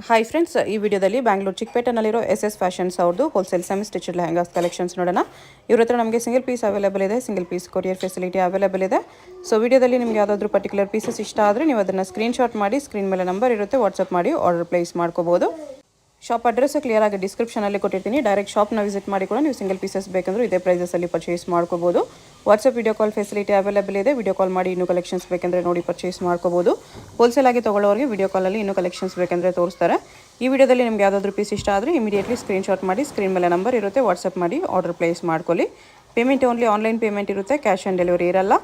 Hi friends, ಈ ವಿಡಿಯೋದಲ್ಲಿ ಬ್ಯಾಂಗ್ಳೂರು ಚಿಕ್ಕಪೇಟೆನಲ್ಲಿರೋ SS ಫ್ಯಾಷನ್ಸ್ ಅವ್ರದ್ದು wholesale semi stitch lehengas collections ನೋಡೋಣ. ಇವ್ರ ಹತ್ರ ನಮಗೆ ಸಿಂಗಲ್ ಪೀಸ್ ಅವೈಲೇಬಲ್ ಇದೆ, single piece courier facility available ಇದೆ. ಸೊ ವಿಡಿಯೋದಲ್ಲಿ ನಿಮಗೆ ಯಾವುದಾದ್ರೂ ಪರ್ಟಿಕ್ಯುಲರ್ ಪೀಸಸ್ ಇಷ್ಟ ಆದರೆ ನೀವು ಅದನ್ನು ಸ್ಕ್ರೀನ್ಶಾಟ್ ಮಾಡಿ, ಸ್ಕ್ರೀನ್ ಮೇಲೆ ನಂಬರ್ ಇರುತ್ತೆ, ವಾಟ್ಸಪ್ ಮಾಡಿ ಆರ್ಡರ್ ಪ್ಲೇಸ್ ಮಾಡ್ಕೋಬೋದು. ಶಾಪ್ ಅಡ್ರೆಸ್ ಕ್ಲಿಯರ್ ಆಗಿ ಡಿಸ್ಕ್ರಿಪ್ಷನಲ್ಲಿ ಕೊಟ್ಟಿರ್ತೀನಿ. ಡೈರೆಕ್ಟ್ ಶಾಪ್ನ ವಿಸಿಟ್ ಮಾಡಿ ಕೂಡ ನೀವು ಸಿಂಗಲ್ ಪೀಸಸ್ ಬೇಕಂದ್ರೆ ಇದೇ ಪ್ರೈಸಲ್ಲಿ ಪರ್ಚೇಸ್ ಮಾಡ್ಕೋಬೋದು. WhatsApp video call facility available ಇದೆ. ವಿಡಿಯೋ ಕಾಲ್ ಮಾಡಿ ಇನ್ನೂ ಕಲೆಕ್ಷನ್ಸ್ ಬೇಕಂದರೆ ನೋಡಿ ಪರ್ಚೇಸ್ ಮಾಡ್ಕೋಬೋದು. ಹೋಲ್ಸೇಲ್ ಆಗಿ ತೊಗೊಳ್ಳೋರಿಗೆ ವಿಡಿಯೋ ಕಾಲಲ್ಲಿ ಇನ್ನೂ ಕಲೆಕ್ಷನ್ಸ್ ಬೇಕಂದರೆ ತೋರಿಸ್ತಾರೆ. ಈ ವಿಡಿಯೋದಲ್ಲಿ ನಿಮ್ಗೆ ಯಾವುದಾದ್ರೂ ಪೀಸ್ ಇಷ್ಟ ಆದರೆ ಇಮಿಡಿಯೇಟ್ಲಿ ಸ್ಕ್ರೀನ್ಶಾಟ್ ಮಾಡಿ, ಸ್ಕ್ರೀನ್ ಮೇಲೆ ನಂಬರ್ ಇರುತ್ತೆ, ವಾಟ್ಸಪ್ ಮಾಡಿ ಆರ್ಡರ್ ಪ್ಲೇಸ್ ಮಾಡ್ಕೊಳ್ಳಿ. ಪೇಮೆಂಟ್ ಓನ್ಲಿ ಆನ್ಲೈನ್ ಪೇಮೆಂಟ್ ಇರುತ್ತೆ, ಕ್ಯಾಶ್ ಆನ್ ಡೆಲಿವರಿ ಇರಲ್ಲ.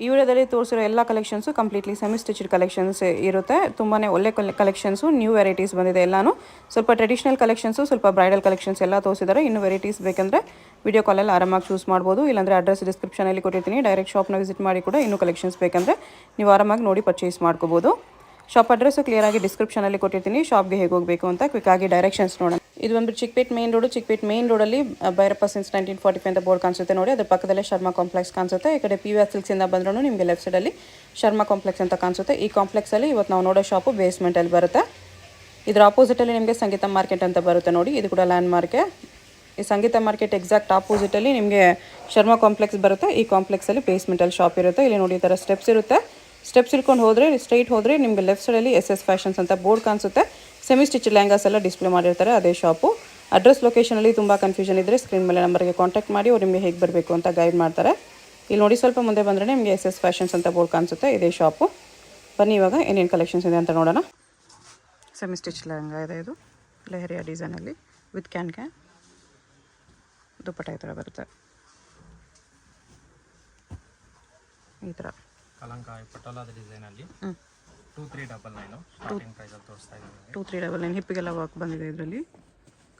ಈ ವಿಡಿಯೋದಲ್ಲಿ ತೋರಿಸಿರೋ ಎಲ್ಲ collections completely semi stitched collections ಇರುತ್ತೆ. ತುಂಬಾ ಒಳ್ಳೆ ಕಲೆಕ್ಷನ್ಸು, ನ್ಯೂ ವೆರೈಟೀಸ್ ಬಂದಿದೆ ಎಲ್ಲನೂ. ಸ್ವಲ್ಪ ಟ್ರೆಡಿಷನಲ್ ಕಲೆಕ್ಷನ್ಸು, ಸ್ವಲ್ಪ ಬ್ರೈಡಲ್ ಕಲೆಕ್ಷನ್ಸ್ ಎಲ್ಲ ತೋರಿಸಿದ್ದಾರೆ. ಇನ್ನೂ ವೆರೈಟೀಸ್ ಬೇಕಂದರೆ ವಿಡಿಯೋ ಕಾಲಲ್ಲಿ ಆರಾಮಾಗಿ ಚೂಸ್ ಮಾಡ್ಬೋದು. ಇಲ್ಲಾಂದರೆ ಅಡ್ರೆಸ್ ಡಿಸ್ಕ್ರಿಪ್ಷನಲ್ಲಿ ಕೊಟ್ಟಿರ್ತೀನಿ. ಡೈರೆಕ್ಟ್ ಶಾಪ್ನ ವಿಸಿಟ್ ಮಾಡಿ ಕೂಡ ಇನ್ನೂ ಕಲೆಕ್ಷನ್ಸ್ ಬೇಕಂದರೆ ನೀವು ಆರಾಮಾಗಿ ನೋಡಿ ಪರ್ಚೇಸ್ ಮಾಡ್ಕೋಬೋದು. ಶಾಪ್ ಅಡ್ರೆಸ್ಸು ಕ್ಲಿಯರಾಗಿ ಡಿಸ್ಕ್ರಿಪ್ಷನಲ್ಲಿ ಕೊಟ್ಟಿರ್ತೀನಿ. ಶಾಪ್ಗೆ ಹೇಗೆ ಹೋಗಬೇಕು ಅಂತ ಕ್ವಿಕ್ಕಾಗಿ ಡೈರೆಕ್ಷನ್ಸ್ ನೋಡೋಣ. ಇದು ಒಂದು Chickpet main road. Chickpet main ರೋಡಲ್ಲಿ ಭೈರಪ್ಪ ಸಿನ್ಸ್ 1945 ಅಂತ ಬೋರ್ಡ್ ಕಾಣಿಸುತ್ತೆ ನೋಡಿ. ಅದ್ರ ಪಕ್ಕದಲ್ಲೇ ಶರ್ಮಾ ಕಾಂಪ್ಲೆಕ್ಸ್ ಕಾಣಿಸುತ್ತೆ. ಈ ಕಡೆ PVR ಸಿಲ್ಕ್ಸಿಂದ ಬಂದ್ರೂ ನಿಮಗೆ ಲೆಫ್ಟ್ ಸೈಡಲ್ಲಿ ಶರ್ಮಾ ಕಾಂಪ್ಲೆಕ್ಸ್ ಅಂತ ಕಾಣಿಸುತ್ತೆ. ಈ ಕಾಂಪ್ಲೆಕ್ಸಲ್ಲಿ ಇವತ್ತು ನಾವು ನೋಡೋ ಶಾಪು ಬೇಸ್ಮೆಂಟಲ್ಲಿ ಬರುತ್ತೆ. ಇದರ ಆಪೋಸಿಟಲ್ಲಿ ನಿಮಗೆ ಸಂಗೀತ ಮಾರ್ಕೆಟ್ ಅಂತ ಬರುತ್ತೆ ನೋಡಿ. ಇದು ಕೂಡ ಲ್ಯಾಂಡ್ ಮಾರ್ಕೆ. ಈ ಸಂಗೀತ ಮಾರ್ಕೆಟ್ ಎಕ್ಸಾಕ್ಟ್ ಆಪೋಸಿಟಲ್ಲಿ ನಿಮಗೆ ಶರ್ಮಾ ಕಾಂಪ್ಲೆಕ್ಸ್ ಬರುತ್ತೆ. ಈ ಕಾಂಪ್ಲೆಕ್ಸಲ್ಲಿ ಬೇಸ್ಮೆಂಟಲ್ಲಿ ಶಾಪ್ ಇರುತ್ತೆ. ಇಲ್ಲಿ ನೋಡಿ ಈ ಥರ ಸ್ಟೆಪ್ಸ್ ಇರುತ್ತೆ. ಸ್ಟೆಪ್ಸ್ ಇಳ್ಕೊಂಡು ಹೋದರೆ ಸ್ಟ್ರೈಟ್ ಹೋದರೆ ನಿಮಗೆ ಲೆಫ್ಟ್ ಸೈಡಲ್ಲಿ SS ಫ್ಯಾಷನ್ಸ್ ಅಂತ ಬೋರ್ಡ್ ಕಾಣಿಸುತ್ತೆ. ಸೆಮಿ ಸ್ಟಿಚ್ ಲೆಹಂಗಾಸ್ ಎಲ್ಲ ಡಿಸ್ಪ್ಲೇ ಮಾಡಿರ್ತಾರೆ, ಅದೇ ಶಾಪು. ಅಡ್ರೆಸ್ ಲೊಕೇಶನಲ್ಲಿ ತುಂಬ ಕನ್ಫ್ಯೂಷನ್ ಇದ್ದರೆ ಸ್ಕ್ರೀನ್ ಮೇಲೆ ನಂಬರ್ಗೆ ಕಾಂಟ್ಯಾಕ್ಟ್ ಮಾಡಿ, ಅವ್ರು ನಿಮಗೆ ಹೇಗೆ ಬರಬೇಕು ಅಂತ ಗೈಡ್ ಮಾಡ್ತಾರೆ. ಇಲ್ಲಿ ನೋಡಿ ಸ್ವಲ್ಪ ಮುಂದೆ ಬಂದರೆ ನಿಮಗೆ SS ಫ್ಯಾಷನ್ಸ್ ಅಂತ ಬೋರ್ಡ್ ಕಾಣಿಸುತ್ತೆ, ಇದೇ ಶಾಪು. ಬನ್ನಿ ಇವಾಗ ಏನೇನು ಕಲೆಕ್ಷನ್ಸ್ ಇದೆ ಅಂತ ನೋಡೋಣ. ಸೆಮಿ ಸ್ಟಿಚ್ ಲೆಹಂಗಾ ಇದೆ. ಇದು ಲೆಹರಿಯಾ ಡಿಸೈನಲ್ಲಿ ವಿತ್ ಕ್ಯಾನ್ ದುಪ್ಪಟ್ಟ ಈ ಥರ ಬರುತ್ತೆ. ಈ ಥರ ಕಲಂಕಾರಿ ಪಟೋಲಾದ ಡಿಸೈನಲ್ಲಿ 2399 ಸ್ಟಾರ್ಟಿಂಗ್ ಪ್ರೈಸ್ ಅಲ್ಲಿ ತೋರಿಸ್ತಾ ಇದ್ದೀನಿ. 2399 ಹಿಪ್ಪಿಗೆಲ್ಲ ವರ್ಕ್ ಬಂದಿದೆ. ಇದರಲ್ಲಿ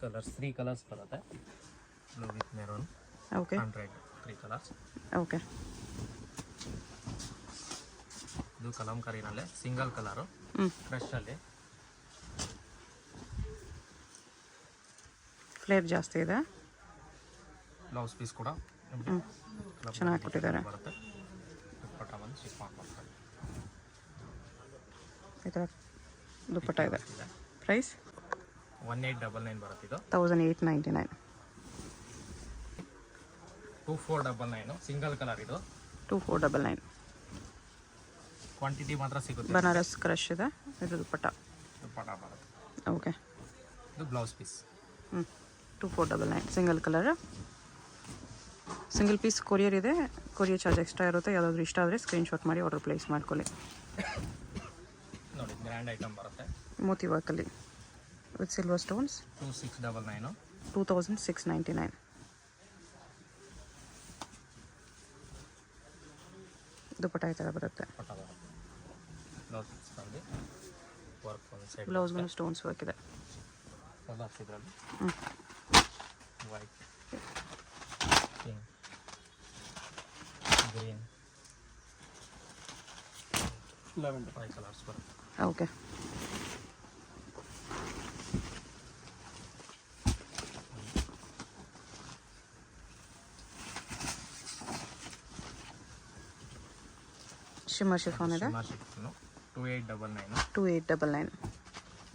ಕಲರ್ಸ್ 3 ಕಲರ್ಸ್ ಬರುತ್ತೆ. Blue with maroon. Okay, 3 colours. Okay. ಇದು ಕಲಂಕಾರಿನಲ್ಲೇ ಸಿಂಗಲ್ ಕಲರು ಫ್ರೆಶ್ ಅಲ್ಲಿ ಫ್ಲೇರ್ ಜಾಸ್ತಿ ಇದೆ. ಬ್ಲೌಸ್ ಪೀಸ್ ಕೂಡ ಚೆನ್ನಾಗಿ ಕೊಟ್ಟಿದ್ದಾರೆ. ಬರುತ್ತೆ. ದುಪ್ಪಟ್ಟ ಬಂದು ಶಿಫಾನ್ ಬರುತ್ತೆ. ಈ ಥರ ದುಪ್ಪಟ್ಟ ಇದೆ. ಪ್ರೈಸ್ 1899 ಬರುತ್ತೆ. ಇದು 1899. 2499 ಸಿಂಗಲ್ ಕಲರ್. ಇದು 2499. ಕ್ವಾಂಟಿಟಿ ಮಾತ್ರ ಸಿಗುತ್ತೆ. ಬನಾರಸ್ ಕ್ರಶ್ ಇದೆ. ಇದು ದುಪ್ಪಟ್ಟ ಬರುತ್ತೆ. ಓಕೆ. ಇದು blouse piece 2499 single colour. Single piece courier ಇದೆ. ಕೊರಿಯರ್ ಚಾರ್ಜ್ ಎಕ್ಸ್ಟ್ರಾ ಇರುತ್ತೆ. ಯಾವುದಾದ್ರೂ ಇಷ್ಟ ಆದರೆ ಸ್ಕ್ರೀನ್ಶಾಟ್ ಮಾಡಿ ಆರ್ಡರ್ ಪ್ಲೇಸ್ ಮಾಡ್ಕೊಳ್ಳಿ. ನೋಡಿ ಗ್ರ್ಯಾಂಡ್ ಐಟಮ್ ಬರುತ್ತೆ. ಮೋತಿ ವರ್ಕಲ್ಲಿ ವಿತ್ ಸಿಲ್ವರ್ ಸ್ಟೋನ್ಸ್ 2699. 2699. ದುಪ್ಪಟ್ಟ ಈ ಥರ ಬರುತ್ತೆ. ಬ್ಲೌಸ್ಗೂ ಸ್ಟೋನ್ಸ್ ವರ್ಕ್ ಇದೆ. ವೈಟ್, ಪಿಂಕ್, ಗ್ರೀನ್, 5 ಕಲರ್ಸ್ ಬರುತ್ತೆ. ಓಕೆ. ಶಿಮ್ಮರ್ ಶಿಫಾನ್ ಇದೆ. 2899. 2899.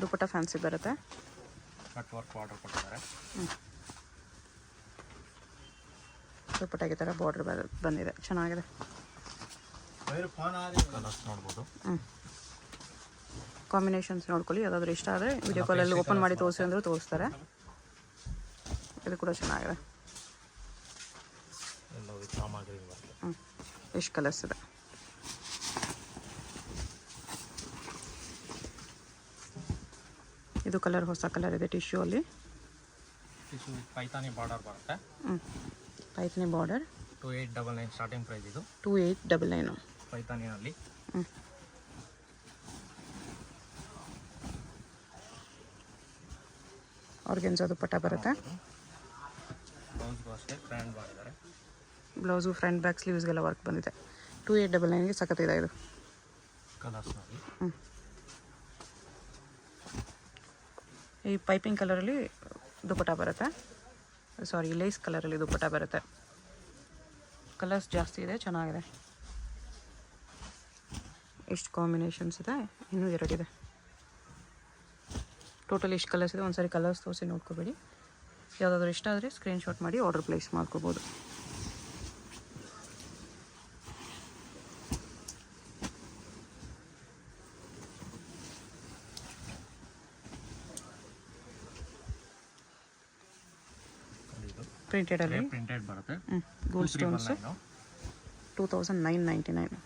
ದುಪ್ಪಟ್ಟ ಫ್ಯಾನ್ಸಿ ಬರುತ್ತೆ. ಕಟ್ ವರ್ಕ್ ಆರ್ಡರ್ ಕೊಟ್ಟಿದ್ದಾರೆ. ದುಪ್ಪಟ್ಟಾಗಿ ಥರ ಬಾರ್ಡರ್ ಬಂದಿದೆ, ಚೆನ್ನಾಗಿದೆ. ಕಲರ್ಸ್ ನೋಡ್ಬೋದು. ಕಾಂಬಿನೇಷನ್ಸ್ ನೋಡ್ಕೊಳ್ಳಿ. ಯಾವುದಾದ್ರೂ ಇಷ್ಟ ಆದರೆ ವಿಡಿಯೋ ಕಾಲಲ್ಲಿ ಓಪನ್ ಮಾಡಿ ತೋರಿಸಿ ಅಂದರೂ ತೋರಿಸ್ತಾರೆ. ಇದು ಕೂಡ ಚೆನ್ನಾಗಿದೆ. ಎಷ್ಟು ಕಲರ್ಸ್ ಇದೆ. ಇದು ಕಲರ್ ಹೊಸ ಕಲರ್ ಇದೆ. ಟಿಶ್ಯೂ ಅಲ್ಲಿ ಪೈತಾನಿ ಬಾರ್ಡರ್ ಬರುತ್ತೆ. Paithani border 2899 starting price. ಇದು 2899 ಪೈತಾನಿನಲ್ಲಿ. ಆರ್ಗೆನ್ಜಾ ದುಪ್ಪಟ್ಟ ಬರುತ್ತೆ. ಬ್ಲೌಸ್ಗೂ ಅಷ್ಟೇ ಗ್ರ್ಯಾಂಡ್ ಮಾಡಿದ್ದಾರೆ. ಬ್ಲೌಸು ಫ್ರಂಟ್ ಬ್ಯಾಕ್ ಸ್ಲೀವ್ಸ್ಗೆಲ್ಲ ವರ್ಕ್ ಬಂದಿದೆ. 2899ಗೆ ಸಖತ್ತಿದೆ ಇದು. ಕಲರ್ಸ್ನಲ್ಲಿ ಈ ಪೈಪಿಂಗ್ ಕಲರಲ್ಲಿ ದುಪ್ಪಟ್ಟ ಬರುತ್ತೆ. ಸಾರಿ, ಲೇಸ್ ಕಲರಲ್ಲಿ ದುಪ್ಪಟ್ಟ ಬರುತ್ತೆ. ಕಲರ್ಸ್ ಜಾಸ್ತಿ ಇದೆ, ಚೆನ್ನಾಗಿದೆ. ಎಷ್ಟು ಕಾಂಬಿನೇಷನ್ಸ್ ಇದೆ, ಇನ್ನೂ 2 ಇದೆ. ಟೋಟಲ್ ಎಷ್ಟು ಕಲರ್ಸ್ ಇದೆ ಒಂದ್ಸರಿ ಕಲರ್ಸ್ ತೋರಿಸಿ ನೋಡ್ಕೋಬೇಡಿ. ಯಾವುದಾದ್ರೂ ಇಷ್ಟ ಆದರೆ ಸ್ಕ್ರೀನ್ಶಾಟ್ ಮಾಡಿ ಆರ್ಡರ್ ಪ್ಲೇಸ್ ಮಾಡ್ಕೋಬೋದು. ಪ್ರಿಂಟೆಡಲ್ಲಿ ಪ್ರಿಂಟೆಡ್ ಬರುತ್ತೆ. Gold stones 2999.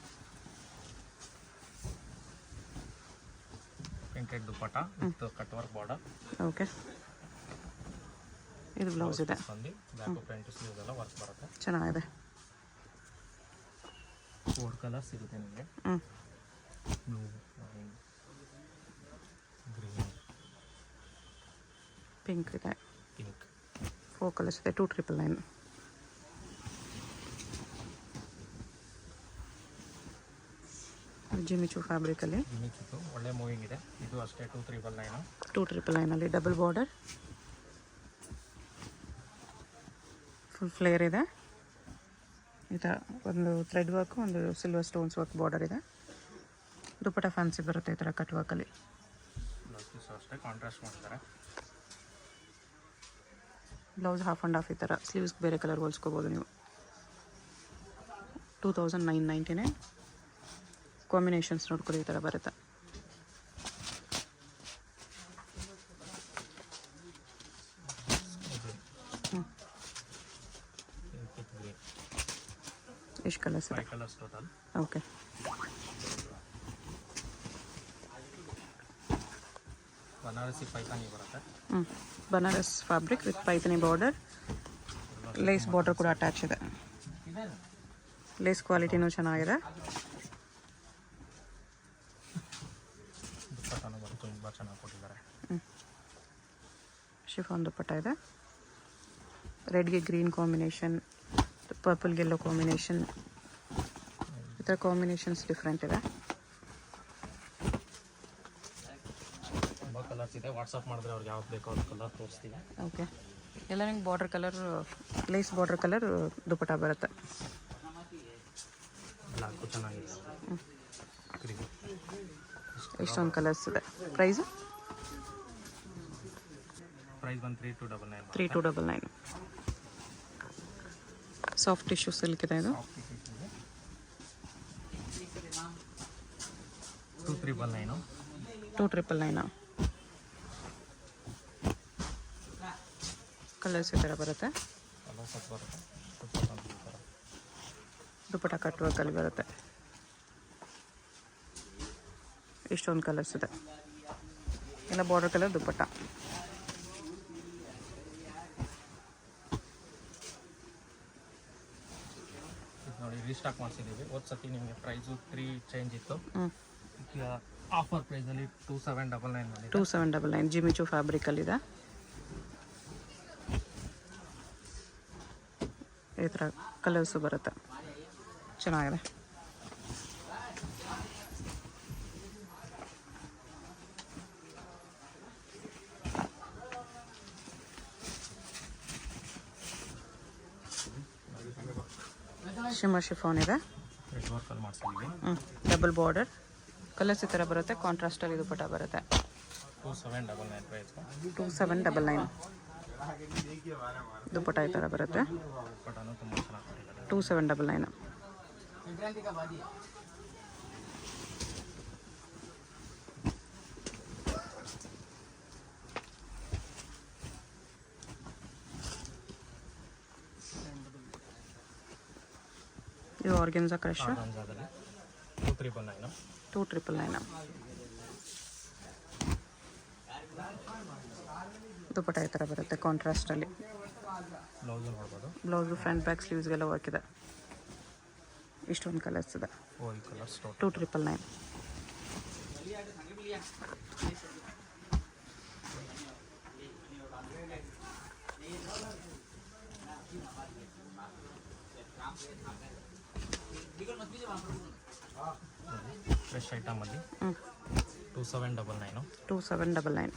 Printed dupatta with cut work border. Okay, ಇದು ಬ್ಲೌಸ್ ಇದೆ. ಬಂದು ಬ್ಯಾಕ್ ಪ್ರಿಂಟ್ ಸ್ಲೀವ್ಸ್ ಎಲ್ಲ ವರ್ಕ್ ಬರುತ್ತೆ. ಚೆನ್ನಾಗಿದೆ. 4 ಕಲರ್ಸ್ ಸಿಗುತ್ತೆ ನಿಮಗೆ. ಬ್ಲೂ, ಗ್ರೀನ್, ಪಿಂಕ್ ಇದೆ. ಪಿಂಕ್ 4 ಕಲರ್ಸ್ ಇದೆ. 2999. ಜಿಮಿಚು ಫ್ಯಾಬ್ರಿಕಲ್ಲಿ ಜಿಮಿಚು ಒಳ್ಳೆ ಮೂವಿಂಗ್ ಇದೆ. ಇದು ಅಷ್ಟೇ 2399. 2999ಅಲ್ಲಿ ಡಬಲ್ ಬಾರ್ಡರ್, ಫುಲ್ ಫ್ಲೇರ್ ಇದೆ. ಈ ಥರ ಒಂದು ಥ್ರೆಡ್ ವರ್ಕು, ಒಂದು ಸಿಲ್ವರ್ ಸ್ಟೋನ್ಸ್ ವರ್ಕ್ ಬಾರ್ಡರ್ ಇದೆ. ದುಪ್ಪಟ್ಟ ಫ್ಯಾನ್ಸಿ ಬರುತ್ತೆ ಈ ಥರ ಕಟ್ ವರ್ಕಲ್ಲಿ. ಬ್ಲೌಸ್ ಅಷ್ಟೇ ಕಾಂಟ್ರಾಸ್ಟ್ ಮಾಡ್ತಾರೆ. ಬ್ಲೌಸ್ ಹಾಫ್ ಆ್ಯಂಡ್ ಹಾಫ್ ಈ ಥರ. ಸ್ಲೀವ್ಸ್ ಬೇರೆ ಕಲರ್ ಹೊಲ್ಸ್ಕೋಬೋದು ನೀವು. 2999. ಕಾಂಬಿನೇಷನ್ಸ್ ನೋಡ್ಕೊಳ್ಳಿ, ಈ ಥರ ಬರುತ್ತೆ. ಎಷ್ಟು ಕಲರ್ಸ್ ಇದೆ? 5 colours total. Okay, Banarasi Paithani ಬರುತ್ತೆ. Banaras fabric with Paithani border. Lace border ಕೂಡ ಅಟ್ಯಾಚ್ ಇದೆ. ಲೇಸ್ ಕ್ವಾಲಿಟಿನೂ ಚೆನ್ನಾಗಿದೆ. ದುಪ್ಪಟ್ಟನೂ ಬರುತ್ತೆ, ತುಂಬ ಚೆನ್ನಾಗಿ ಕೊಟ್ಟಿದ್ದಾರೆ. ಶಿಫಾನ್ ದುಪ್ಪಟ್ಟ ಇದೆ. ರೆಡ್ಗೆ ಗ್ರೀನ್ ಕಾಂಬಿನೇಷನ್, ಪರ್ಪಲ್ಗೆ ಎಲ್ಲೋ ಕಾಂಬಿನೇಷನ್, ಈ ಥರ ಕಾಂಬಿನೇಷನ್ಸ್ ಡಿಫ್ರೆಂಟ್ ಇದೆ. ತುಂಬ ಕಲರ್ಸ್ ಇದೆ. ವಾಟ್ಸಪ್ ಮಾಡಿದ್ರೆ ಅವ್ರಿಗೆ ಯಾವ್ದು ಬೇಕೋ ಅವ್ರ ಕಲರ್ ತೋರಿಸ್ತೀವಿ. ಓಕೆ, ಎಲ್ಲ ನಿಮ್ಗೆ border colour, lace border colour dupatta ಬರುತ್ತೆ. ಬ್ಲ್ಯಾಕು ಚೆನ್ನಾಗಿದೆ. ಗ್ರೀನ್ ಇಷ್ಟೊಂದು ಕಲರ್ಸ್ ಇದೆ. ಪ್ರೈಸು ಬಂದು 3299. 3299. ಸಾಫ್ಟ್ ಟಿಶ್ಯೂ ಸಿಲ್ಕ್ ಇದೆ ಇದು. 2399. 2999. ಕಲರ್ಸ್ ಈ ಥರ ಬರುತ್ತೆ. ಕಲರ್ಸ್ ಬರುತ್ತೆ. ದುಪ್ಪಟ್ಟ ಕಟ್ ವರ್ಕಲ್ಲಿ ಬರುತ್ತೆ. ಇಷ್ಟೊಂದು ಕಲರ್ಸ್ ಇದೆ. ಎಲ್ಲ ಬಾರ್ಡರ್ ಕಲರ್ ದುಪ್ಪಟ್ಟ. ನೋಡಿ, ರೀಸ್ಟಾಕ್ ಮಾಡಿಸಿದ್ದೀವಿ. ಹೋದ ಸತಿ ನಿಮಗೆ ಪ್ರೈಸು 3 ಚೇಂಜ್ ಇತ್ತು. ಈಗ ಆಫರ್ ಪ್ರೈಸಲ್ಲಿ 2799 ಮಾಡಿ. 2799 ಜಿಮಿಚು ಫ್ಯಾಬ್ರಿಕಲ್ಲಿದೆ. ಈ ಥರ ಕಲರ್ಸು ಬರುತ್ತೆ. ಚೆನ್ನಾಗಿದೆ. ಶಿಮ್ಮರ್ ಶಿಫಾನ್ ಇದೆ. ರೆಡ್ ವರ್ಕಲ್ಲಿ ಮಾಡಿಸಿದ್ದೀವಿ. Double border. ಕಲರ್ಸ್ ಈ ಥರ ಬರುತ್ತೆ. ಕಾಂಟ್ರಾಸ್ಟಲ್ಲಿ ದುಪ್ಪಟ್ಟ ಬರುತ್ತೆ. 2799 ಪ್ರೈಸ್. 2799. ದುಪ್ಪಟ್ಟ ಈ ಥರ ಬರುತ್ತೆ. ದುಪ್ಪಟ್ಟನೂ ತುಂಬ ಚೆನ್ನಾಗಿ ಕೊಟ್ಟಿದ್ದಾರೆ. 2799. ಇದು ಆರ್ಗೆನ್ಸಾ ಕ್ರಶ್. 2399. 2999. ದುಪ್ಪಟ್ಟ ಈ ಥರ ಬರುತ್ತೆ ಕಾಂಟ್ರಾಸ್ಟಲ್ಲಿ. ಬ್ಲೌಸು ನೋಡ್ಬೋದು. ಬ್ಲೌಸು ಫ್ರಂಟ್ ಬ್ಯಾಕ್ ಸ್ಲೀವ್ಸ್ಗೆಲ್ಲ ವರ್ಕ್ ಇದೆ. ಇಷ್ಟೊಂದು ಕಲರ್ಸ್ ಇದೆ. ಈ ಕಲರ್ಸ್ 2999. ಫ್ರೆಶ್ ಐಟಮಲ್ಲಿ 2799. 2799.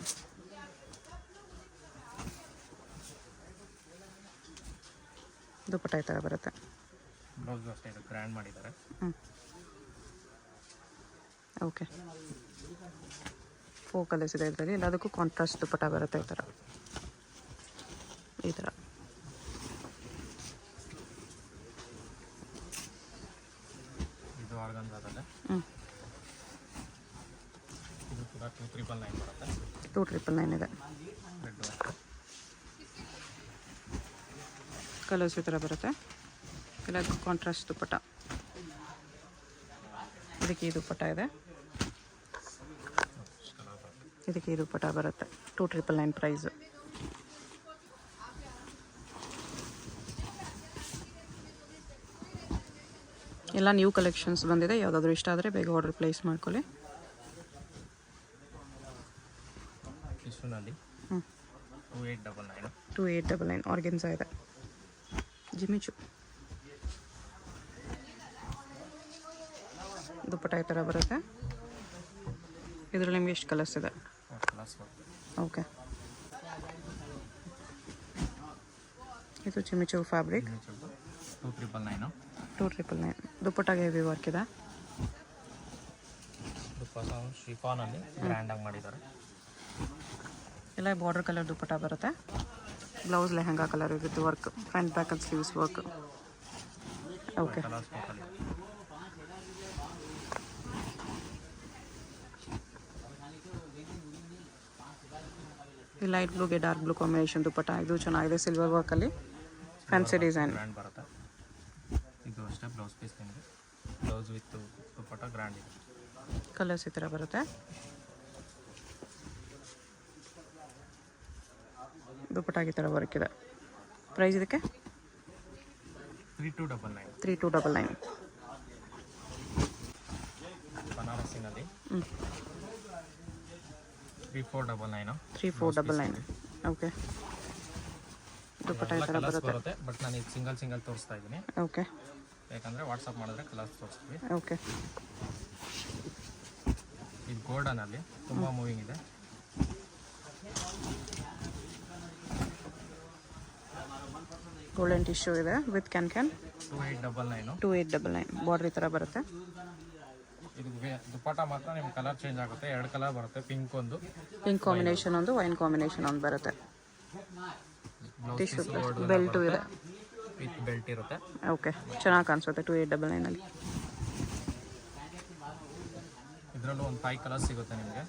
ದುಪ್ಪಟ್ಟ ಈ ಥರ ಬರುತ್ತೆ. ಬ್ಲೌಸ್ ಅಷ್ಟೇ ಇದು ಗ್ರ್ಯಾಂಡ್ ಮಾಡಿದ್ದಾರೆ. ಓಕೆ, 4 ಕಲರ್ಸ್ ಇದೆ ಇದರಲ್ಲಿ. ಎಲ್ಲದಕ್ಕೂ ಕಾಂಟ್ರಾಸ್ಟ್ ದುಪ್ಪಟ್ಟ ಬರುತ್ತೆ ಈ ಥರ. ಇದು ಆರ್ಗನ್ಜಾದಲ್ಲೇ. ಇದು ಕೂಡ 2999 ಬರುತ್ತೆ. 2999 ಇದೆ. ರೆಡ್ ಕಲರ್ಸ್ ಈ ಥರ ಬರುತ್ತೆ. ಎಲ್ಲದಕ್ಕೂ ಕಾಂಟ್ರಾಸ್ಟ್ ದುಪ್ಪಟ್ಟ. ಇದಕ್ಕೆ ಈ ದುಪ್ಪಟ್ಟ ಇದೆ. ಇದಕ್ಕೆ ಈ ದುಪ್ಪಟ್ಟ ಬರುತ್ತೆ. 2999 ಪ್ರೈಸ್. ಎಲ್ಲ ನ್ಯೂ ಕಲೆಕ್ಷನ್ಸ್ ಬಂದಿದೆ. ಯಾವುದಾದ್ರೂ ಇಷ್ಟ ಆದರೆ ಬೇಗ ಆರ್ಡರ್ ಪ್ಲೇಸ್ ಮಾಡ್ಕೊಳ್ಳಿ. ಟಿಶ್ಯೂನಲ್ಲಿ 2899. 2899 ಆರ್ಗೆನ್ಸಾ ಇದೆ. ಜಿಮಿಚು ದುಪ್ಪಟ್ಟ ಈ ಥರ ಬರುತ್ತೆ. ಇದರಲ್ಲಿ ನಿಮಗೆ ಎಷ್ಟು ಕಲರ್ಸ್ ಇದೆ? ಓಕೆ. ಇದು ಜಿಮಿಚು ಫ್ಯಾಬ್ರಿಕ್ 2999. ದುಪ್ಪಟ್ಟಾಗೆ ಹೆವಿ ವರ್ಕ್ ಇದೆ. ದುಪ್ಪಟ್ಟ ಶಿಫಾನಲ್ಲಿ ಗ್ರ್ಯಾಂಡಾಗಿ ಮಾಡಿದ್ದಾರೆ. ಎಲ್ಲ ಬಾರ್ಡರ್ ಕಲರ್ ದುಪ್ಪಟ್ಟ ಬರುತ್ತೆ. ಬ್ಲೌಸ್ ಲೆಹಂಗಾ ಕಲರ್ ಇರುತ್ತೆ. Work front back and sleeves work. Okay. ಈ ಲೈಟ್ ಬ್ಲೂಗೆ ಡಾರ್ಕ್ ಬ್ಲೂ ಕಾಂಬಿನೇಷನ್ ದುಪ್ಪಟ್ಟ. ಇದು ಚೆನ್ನಾಗಿದೆ. ಸಿಲ್ವರ್ ವರ್ಕಲ್ಲಿ ಫ್ಯಾನ್ಸಿ ಡಿಸೈನ್ ಬರುತ್ತೆ. ಇದು ಅಷ್ಟೇ ಬ್ಲೌಸ್ ಪೀಸ್ ನಿಮಗೆ. ಬ್ಲೌಸ್ ವಿತ್ ದುಪ್ಪಟ್ಟ ಗ್ರ್ಯಾಂಡ್ ಇದೆ. ಕಲರ್ಸ್ ಈ ಥರ ಬರುತ್ತೆ. ದುಪ್ಪಟ್ಟಾಗಿ ಈ ಥರ ವರ್ಕ್ ಇದೆ. ಪ್ರೈಸ್ ಇದಕ್ಕೆ 3299. 3299. ಬನಾರಸಿನಲ್ಲಿ 3499. 3499. ಓಕೆ. ದುಪ್ಪಟ್ಟ ಈ ಥರ ಬರುತ್ತೆ. ಬಟ್ ನಾನು ಇದು ಸಿಂಗಲ್ ತೋರಿಸ್ತಾ ಇದ್ದೀನಿ. ಓಕೆ. ಯಾಕಂದರೆ ವಾಟ್ಸಪ್ ಮಾಡಿದ್ರೆ ಕಲರ್ಸ್ ತೋರಿಸ್ತೀವಿ. ಓಕೆ. ಇದು ಗೋಲ್ಡನಲ್ಲಿ ತುಂಬ ಮೂವಿಂಗ್ ಇದೆ. ಗೋಲ್ಡನ್ ಟಿಶ್ಯೂ ಇದೆ ವಿತ್ ಕ್ಯಾನ್ 2899. 2899. ಬಾರ್ಡರ್ ಈ ಥರ ಬರುತ್ತೆ. ಇದು ದುಪ್ಪಟ್ಟ ಮಾತ್ರ ನಿಮ್ಗೆ ಕಲರ್ ಚೇಂಜ್ ಆಗುತ್ತೆ. 2 ಕಲರ್ ಬರುತ್ತೆ. ಪಿಂಕ್ ಕಾಂಬಿನೇಷನ್ ಒಂದು, ವೈನ್ ಕಾಂಬಿನೇಷನ್ ಒಂದು ಬರುತ್ತೆ. ಟಿಶ್ಯೂ ಬೆಲ್ಟು ಇದೆ. ವಿತ್ ಬೆಲ್ಟ್ ಇರುತ್ತೆ. ಓಕೆ. ಚೆನ್ನಾಗಿ ಕಾಣಿಸುತ್ತೆ 2899ಅಲ್ಲಿ. ಇದರಲ್ಲೂ ಒಂದು 5 ಕಲರ್ಸ್ ಸಿಗುತ್ತೆ ನಿಮಗೆ.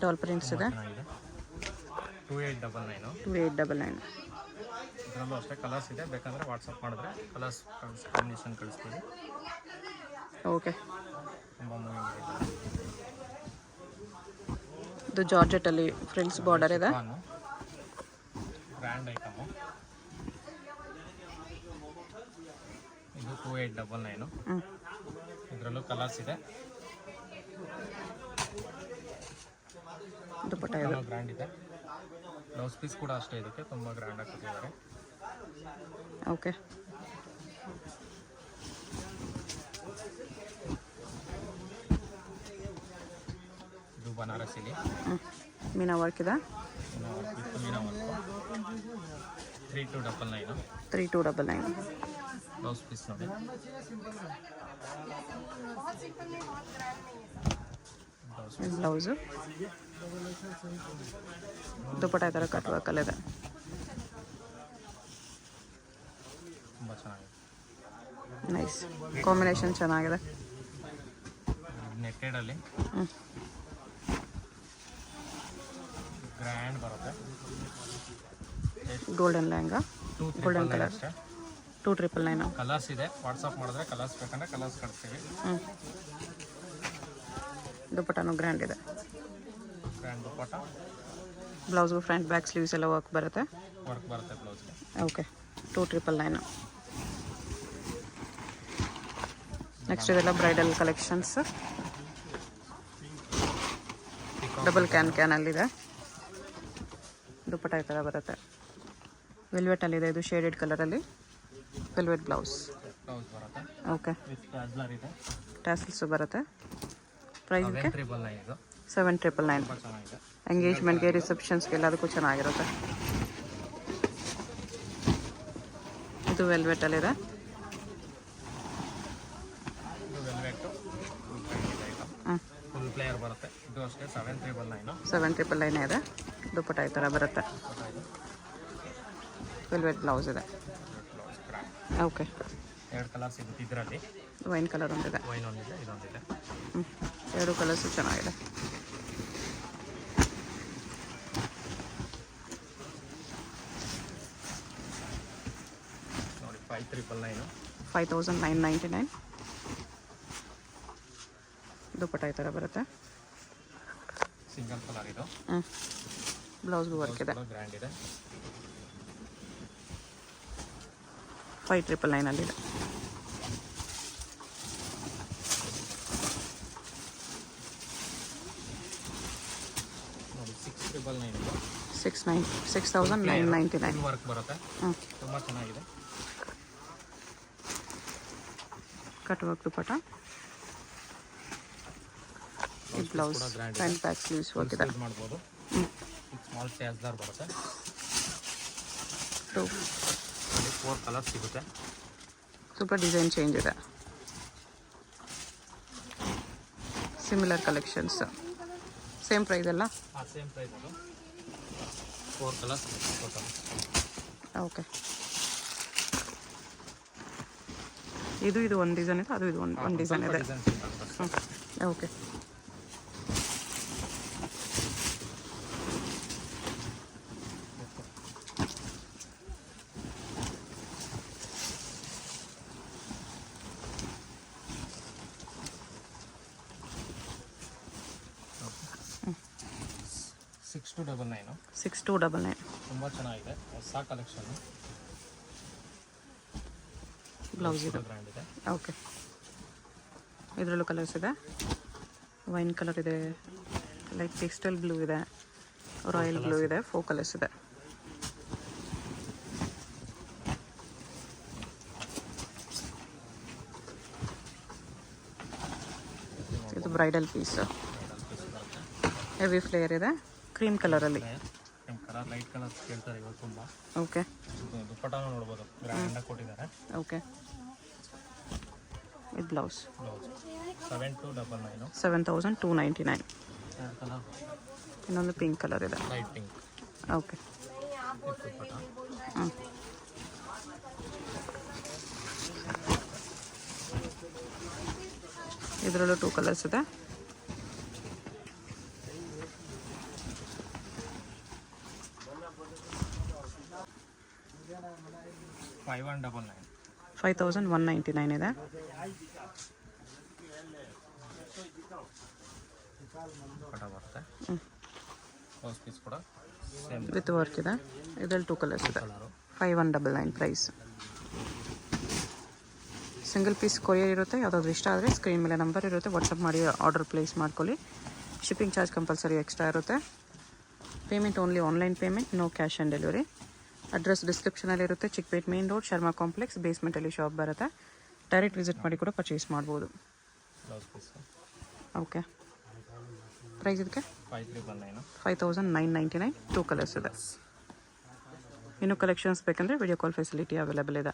ಡಾಲ್ ಪ್ರಿಂಟ್ಸ್ ಇದೆ. 2899. 2899. ಇದರಲ್ಲೂ ಅಷ್ಟೇ ಕಲರ್ಸ್ ಇದೆ. ಬೇಕಂದರೆ ವಾಟ್ಸಪ್ ಮಾಡಿದ್ರೆ ಕಲರ್ಸ್ ಕಾಂಬಿನೇಷನ್ ಕಳಿಸ್ತೀವಿ. ಓಕೆ. ತುಂಬ ಮೂವಿಂಗ್ ಇದೆ. ಇದು ಜಾರ್ಜೆಟಲ್ಲಿ ಫ್ರಿಲ್ಸ್ ಬಾರ್ಡರ್ ಇದೆ. Grand item. ಇದು 2899. ಇದರಲ್ಲೂ ಕಲರ್ಸ್ ಇದೆ. ದುಪ್ಪಟ್ಟ ಇದೆ. ಗ್ರ್ಯಾಂಡ್ ಇದೆ. ಬ್ಲೌಸ್ ಪೀಸ್ ಕೂಡ ಅಷ್ಟೇ. ಇದಕ್ಕೆ ತುಂಬ ಗ್ರ್ಯಾಂಡಾಗಿ ಕೊಟ್ಟಿದ್ದಾರೆ. ಓಕೆ. ಇದು ಬನಾರಸಿಲಿ ಮೀನಾ ವರ್ಕ್ ಇದೆ. ಮೀನಾ ವರ್ಕ್ 3299. 3299. ಬ್ಲೌಸ್ ಪೀಸ್ ನೋಡಿ. ಬ್ಲೌಸು ದುಪ್ಪಟ್ಟ ಈ ಥರ ಕಟ್ ವರ್ಕಲ್ಲಿದೆ. ತುಂಬ ಚೆನ್ನಾಗಿದೆ. ನೈಸ್ ಕಾಂಬಿನೇಷನ್ ಚೆನ್ನಾಗಿದೆ. ನೆಟ್ಟೆಡಲ್ಲಿ ಗ್ರ್ಯಾಂಡ್ ಬರುತ್ತೆ. Golden lehenga, golden colour. 2999. Colours ಇದೆ. ವಾಟ್ಸಪ್ ಮಾಡಿದ್ರೆ ಕಲರ್ಸ್ ಬೇಕಂದ್ರೆ ಕಲರ್ಸ್ ಕಳಿಸ್ತೀವಿ. ದುಪ್ಪಟ್ಟನೂ ಗ್ರ್ಯಾಂಡ್ ಇದೆ. ಗ್ರ್ಯಾಂಡ್ ದುಪ್ಪಟ್ಟ. ಬ್ಲೌಸ್ಗೂ ಫ್ರಂಟ್ ಬ್ಯಾಕ್ ಸ್ಲೀವ್ಸ್ ಎಲ್ಲ ವರ್ಕ್ ಬರುತ್ತೆ. ಬ್ಲೌಸ್ಗೆ. ಓಕೆ. 2999. ನೆಕ್ಸ್ಟ್ ಇದೆಲ್ಲ ಬ್ರೈಡಲ್ ಕಲೆಕ್ಷನ್ಸ್. ಡಬಲ್ ಕ್ಯಾನಲ್ಲಿದೆ. ದುಪ್ಪಟ್ಟ ಈ ಥರ ಬರುತ್ತೆ. ವೆಲ್ವೆಟಲ್ಲಿದೆ. ಇದು ಶೇಡೆಡ್ ಕಲರಲ್ಲಿ ವೆಲ್ವೆಟ್ ಬ್ಲೌಸ್ ಬರುತ್ತೆ. ಓಕೆ. ವಿತ್ ಟ್ಯಾಸ್ಲರ್ ಇದೆ. ಟ್ಯಾಸಲ್ಸು ಬರುತ್ತೆ. ಪ್ರೈಸ್ 799 ಇದು. 799. ಚೆನ್ನಾಗಿದೆ. ಎಂಗೇಜ್ಮೆಂಟ್ಗೆ, ರಿಸೆಪ್ಷನ್ಸ್ಗೆ ಎಲ್ಲದಕ್ಕೂ ಚೆನ್ನಾಗಿರುತ್ತೆ. ಇದು ವೆಲ್ವೆಟಲ್ಲಿದೆ. ಇದು ವೆಲ್ವೆಟ್ ಫುಲ್ ಪ್ಲೇಯರ್ ಬರುತ್ತೆ. ಇದು ಅಷ್ಟೇ 7,999. 7,999 ಇದೆ. ದುಪ್ಪಟ್ಟ ಈ ಥರ ಬರುತ್ತೆ. ವೆಲ್ವೆಟ್ ಬ್ಲೌಸ್ ಇದೆ. ಓಕೆ. 2 ಕಲರ್ ಸಿಗುತ್ತೆ ಇದರಲ್ಲಿ. ವೈನ್ ಕಲರ್ ಒಂದಿದೆ. ವೈನ್ ಒಂದಿದೆ, ಇದೊಂದಿದೆ. 2 ಕಲರ್ಸು ಚೆನ್ನಾಗಿದೆ. ನೋಡಿ 5,999. 5,999. ದುಪ್ಪಟ್ಟ ಈ ಥರ ಬರುತ್ತೆ. ಸಿಂಗಲ್ ಕಲರ್ ಇದು. ಬ್ಲೌಸ್ಗೂ ವರ್ಕ್ ಇದೆ. ಗ್ರ್ಯಾಂಡ್ ಇದೆ. 5,999 ನೋಡಿ 6,999. 6,999. ವರ್ಕ್ ಬರುತ್ತೆ. ತುಂಬ ಚೆನ್ನಾಗಿದೆ. ಕಟ್ ವರ್ಕ್ ದುಪ್ಪಟ್ಟ. ಈ blouse front back sleeves work ಇದೆ. ಮಾಡ್ಬೋದು. ಸ್ಮಾಲ್ ಸ್ಯಾಜ್ದಾರ್ ಬರುತ್ತೆ. 4 ಕಲರ್ ಸಿಗುತ್ತೆ. ಸ್ವಲ್ಪ ಡಿಸೈನ್ ಚೇಂಜ್ ಇದೆ. Similar collections. ಸೇಮ್ ಪ್ರೈಸ್ ಅಲ್ಲ? ಸೇಮ್ ಪ್ರೈಸ್ ಅದು. 4 ಕಲರ್ಸ್ ಟೋಟಲ್. ಓಕೆ. ಇದು ಒಂದು ಡಿಸೈನ್ ಇದೆ, ಅದು ಇದು ಒಂದು ಡಿಸೈನ್ ಇದೆ. ಓಕೆ. ಸಿಕ್ಸ್ 6,299. 6,299. ತುಂಬ ಚೆನ್ನಾಗಿದೆ. ಹೊಸ ಕಲೆಕ್ಷನ್. ಬ್ಲೌಸ್ ಇದೆ. ಬ್ರ್ಯಾಂಡ್ ಇದೆ. ಓಕೆ. ಇದರಲ್ಲೂ ಕಲರ್ಸ್ ಇದೆ. ವೈನ್ ಕಲರ್ ಇದೆ, ಲೈಕ್ ಪೇಸ್ಟಲ್ ಬ್ಲೂ ಇದೆ, ರಾಯಲ್ ಬ್ಲೂ ಇದೆ. 4 ಕಲರ್ಸ್ ಇದೆ. ಇದು ಬ್ರೈಡಲ್ ಪೀಸ್. ಹೆವಿ ಫ್ಲೇಯರ್ ಇದೆ. ಕ್ರೀಮ್ ಕಲರಲ್ಲಿ. ಕಲರ್ ಲೈಟ್ ಕಲರ್ ಕೇಳ್ತಾರೆ ಇವಾಗ ತುಂಬ. ಓಕೆ. ದುಪ್ಪಟ್ಟನೂ ನೋಡ್ಬೋದು, ಗ್ರ್ಯಾಂಡಾಗಿ ಕೊಟ್ಟಿದ್ದಾರೆ. ಓಕೆ. ಇದು ಬ್ಲೌಸ್. 7,299. 7,299. ಕಲರ್ ಇನ್ನೊಂದು ಪಿಂಕ್ ಕಲರ್ ಇದೆ. Light pink. ಓಕೆ. ದುಪ್ಪಟ್ಟ. ಇದರಲ್ಲೂ 2 ಕಲರ್ಸ್ ಇದೆ. $5,199. 5,199 ಇದೆ. ಬರುತ್ತೆ. ಬ್ಲೌಸ್ ಪೀಸ್ ಕೂಡ ಸೇಮ್ ವಿತ್ ವರ್ಕ್ ಇದೆ. ಇದರಲ್ಲಿ 2 ಕಲರ್ಸ್ ಇದೆ. 5,199 ಪ್ರೈಸ್. ಸಿಂಗಲ್ ಪೀಸ್ ಕೊರಿಯರ್ ಇರುತ್ತೆ. ಯಾವುದಾದ್ರೂ ಇಷ್ಟ ಆದರೆ ಸ್ಕ್ರೀನ್ ಮೇಲೆ ನಂಬರ್ ಇರುತ್ತೆ, ವಾಟ್ಸಪ್ ಮಾಡಿ ಆರ್ಡರ್ ಪ್ಲೇಸ್ ಮಾಡ್ಕೊಳ್ಳಿ. ಶಿಪ್ಪಿಂಗ್ ಚಾರ್ಜ್ ಕಂಪಲ್ಸರಿ ಎಕ್ಸ್ಟ್ರಾ ಇರುತ್ತೆ. Payment only online payment, no cash on delivery. Address ಡಿಸ್ಕ್ರಿಪ್ಷನಲ್ಲಿರುತ್ತೆ. Chickpet main road, Sharma complex ಬೇಸ್ಮೆಂಟಲ್ಲಿ ಶಾಪ್ ಬರುತ್ತೆ. ಡೈರೆಕ್ಟ್ ವಿಸಿಟ್ ಮಾಡಿ ಕೂಡ ಪರ್ಚೇಸ್ ಮಾಡ್ಬೋದು. Blouse piece. ಓಕೆ. ಪ್ರೈಸ್ ಇದಕ್ಕೆ 5,399. 5,999. 2 ಕಲರ್ಸ್ ಇದೆ. ಇನ್ನೂ ಕಲೆಕ್ಷನ್ಸ್ ಬೇಕಂದರೆ ವಿಡಿಯೋ ಕಾಲ್ ಫೆಸಿಲಿಟಿ ಅವೈಲೇಬಲ್ ಇದೆ.